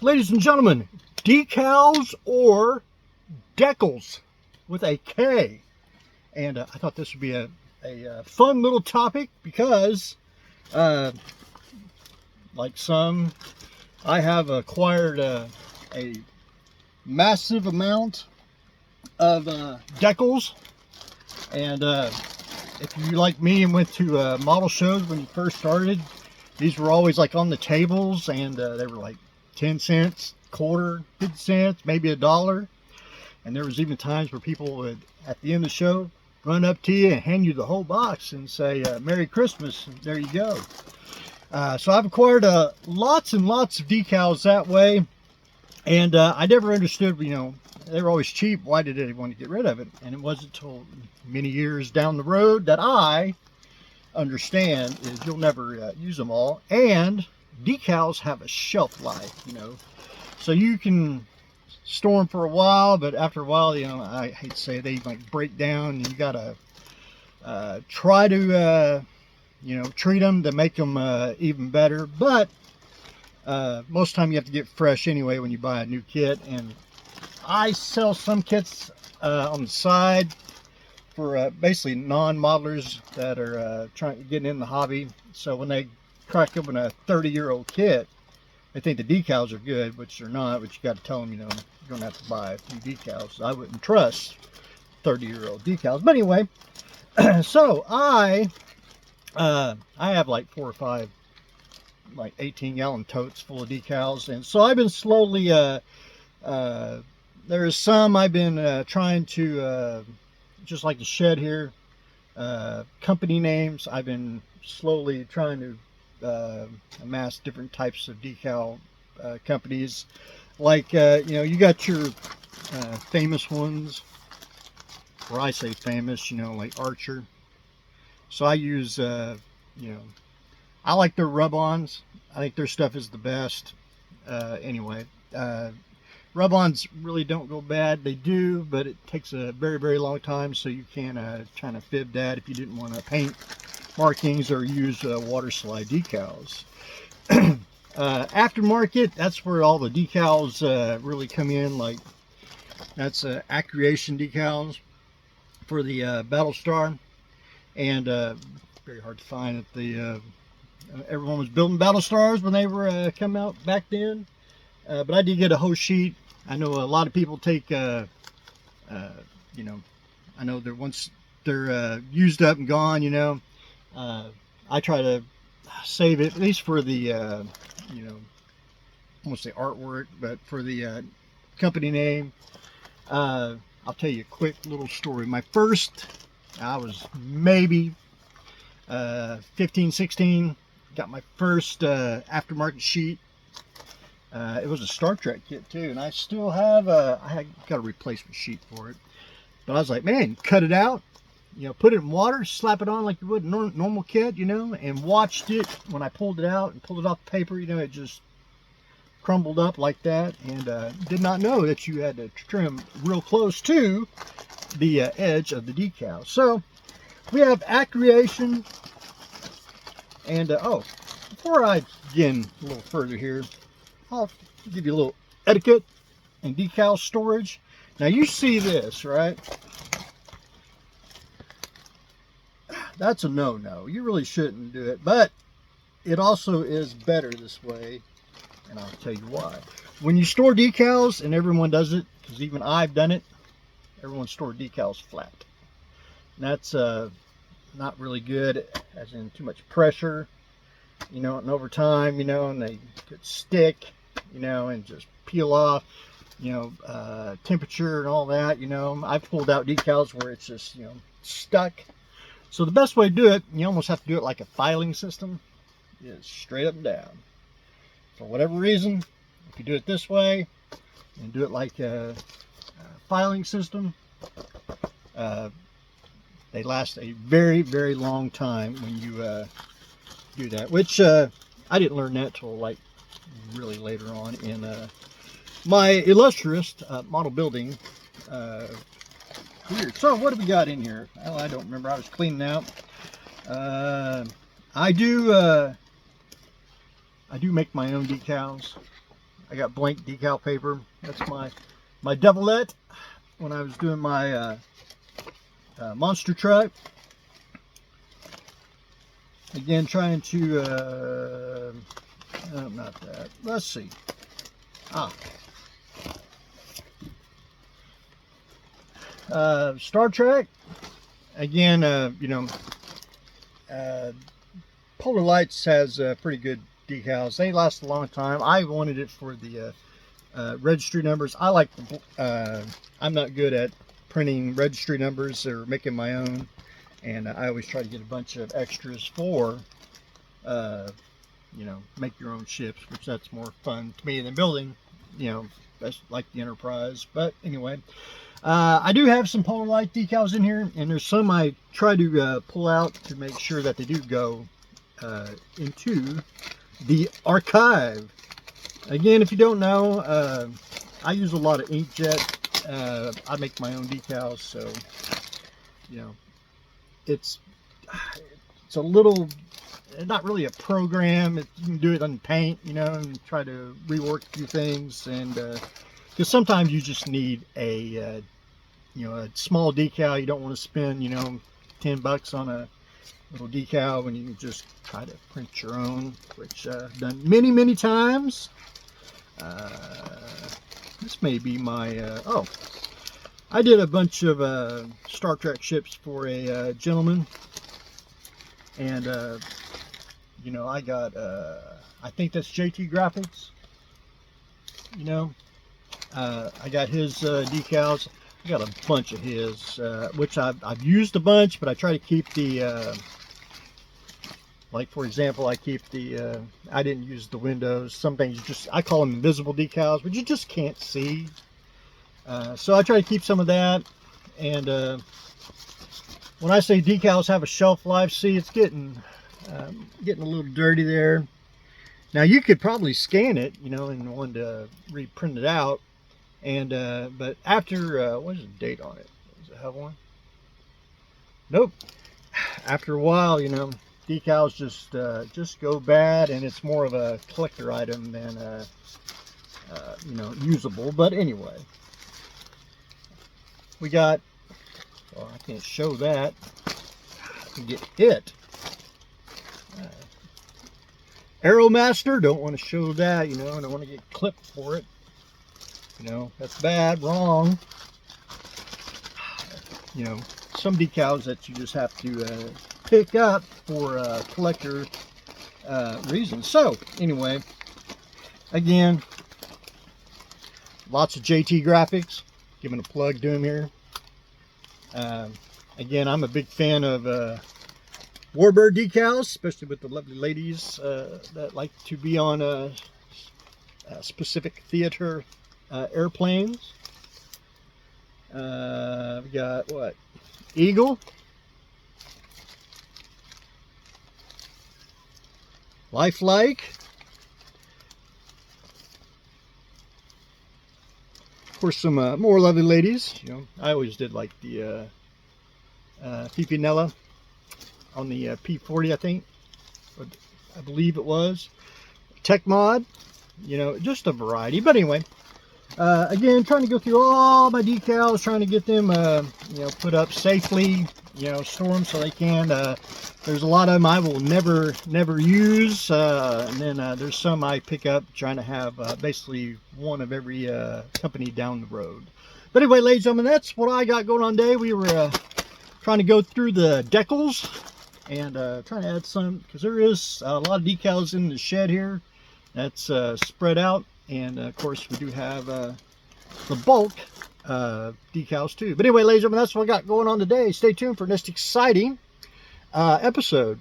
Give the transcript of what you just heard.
Ladies and gentlemen, Decals or Dekals with a K. And I thought this would be a fun little topic because, like some, I have acquired a massive amount of Dekals. And if you, like me, and went to model shows when you first started, these were always like on the tables, and they were like 10 cents, quarter, 50 cents, maybe $1. And there was even times where people would, at the end of the show, run up to you and hand you the whole box and say, Merry Christmas, and there you go. So I've acquired lots and lots of decals that way. And I never understood, they were always cheap. Why did anyone get rid of it? And it wasn't until many years down the road that I understand is you'll never use them all. And decals have a shelf life, so you can store them for a while, but after a while, I hate to say it, they like break down, and you gotta try to treat them to make them even better. But most of the time you have to get fresh anyway when you buy a new kit. And I sell some kits on the side for basically non-modelers that are getting in the hobby. So when they crack open a 30-year-old kit, they think the decals are good, which they're not. But you got to tell them, you don't have to buy new decals. I wouldn't trust 30-year-old decals. But anyway, so I have like 4 or 5 like 18-gallon totes full of decals, and so I've been slowly there's some I've been trying to just like the shed here, company names. I've been slowly trying to amass different types of decal companies, like you got your famous ones, or I say famous, like Archer. So I use I like their rub-ons. I think their stuff is the best. Anyway, rub-ons really don't go bad. They do, but it takes a very, very long time, so you can kind of fib that if you didn't want to paint markings or use water slide decals. Aftermarket, that's where all the decals really come in. Like that's Accreation decals for the Battlestar, and very hard to find at the everyone was building Battlestars when they were coming out back then. But I did get a whole sheet. I know a lot of people take, I know that once they're used up and gone, I try to save it, at least for the, I won't say artwork, but for the company name. I'll tell you a quick little story. I was maybe 15, 16. Got my first aftermarket sheet. It was a Star Trek kit too, and I still have I got a replacement sheet for it. But I was like, man, cut it out, put it in water, slap it on like you would a normal kit, and watched it when I pulled it out and pulled it off the paper. It just crumbled up like that, and did not know that you had to trim real close to the edge of the decal. So we have Accreation. And before I begin a little further here, I'll give you a little etiquette and decal storage. Now you see this, right? That's a no-no. You really shouldn't do it, but it also is better this way, and I'll tell you why. When you store decals, and everyone does it, because even I've done it, everyone stores decals flat. And that's not really good, as in too much pressure, and over time, and they could stick, and just peel off, temperature and all that. I've pulled out decals where it's just, stuck. So the best way to do it, you almost have to do it like a filing system, is straight up and down. For whatever reason, if you do it this way and do it like a filing system, they last a very, very long time when you do that, which I didn't learn that till like really later on in my illustrious model building career. So what do we got in here? Well, I don't remember. I was cleaning out. I do make my own decals. I got blank decal paper. That's my devilette when I was doing my monster truck. Again, trying to not that. Let's see. Star Trek. Again, Polar Lights has pretty good decals. They last a long time. I wanted it for the registry numbers. I like the, I'm not good at printing registry numbers or making my own, and I always try to get a bunch of extras for make your own ships, which that's more fun to me than building, that's like the Enterprise. But anyway, I do have some Polar Light decals in here, and there's some I try to pull out to make sure that they do go into the archive. Again, if you don't know, I use a lot of inkjet. I make my own decals, so it's a little, not really a program. You can do it on paint, and try to rework a few things, and because sometimes you just need a small decal. You don't want to spend $10 on a little decal when you can just try to print your own, which I've done many times. This may be my I did a bunch of Star Trek ships for a gentleman, and I got I think that's JT Graphics. I got his decals. I got a bunch of his, which I've used a bunch, but I try to keep the like, for example, I keep the I didn't use the windows. Some things I call them invisible decals, but you just can't see. So I try to keep some of that. And when I say decals have a shelf life, see, it's getting a little dirty there. Now you could probably scan it, and want to reprint it out. And but after what is the date on it? Does it have one? Nope. After a while, decals just go bad, and it's more of a collector item than usable. But anyway, we got, well, I can't show that. I can get hit. Aeromaster, don't want to show that, and I want to get clipped for it. That's bad, wrong. Some decals that you just have to pick up for collector reasons. So anyway, again, lots of JT Graphics. Giving a plug to him here. Again, I'm a big fan of Warbird decals, especially with the lovely ladies that like to be on specific theater airplanes. We got what? Eagle. Lifelike. Of course, some more lovely ladies. I always did like the Pipinella on the P40, I think. I believe it was. Tech Mod. Just a variety. But anyway, again, trying to go through all my decals, trying to get them, put up safely, store them so they can. There's a lot of them I will never use, and then there's some I pick up, trying to have basically one of every company down the road. But anyway, ladies and gentlemen, that's what I got going on today. We were trying to go through the Dekals and trying to add some, because there is a lot of decals in the shed here that's spread out. And of course, we do have the bulk decals too. But anyway, ladies and gentlemen, that's what I got going on today. Stay tuned for next exciting episode.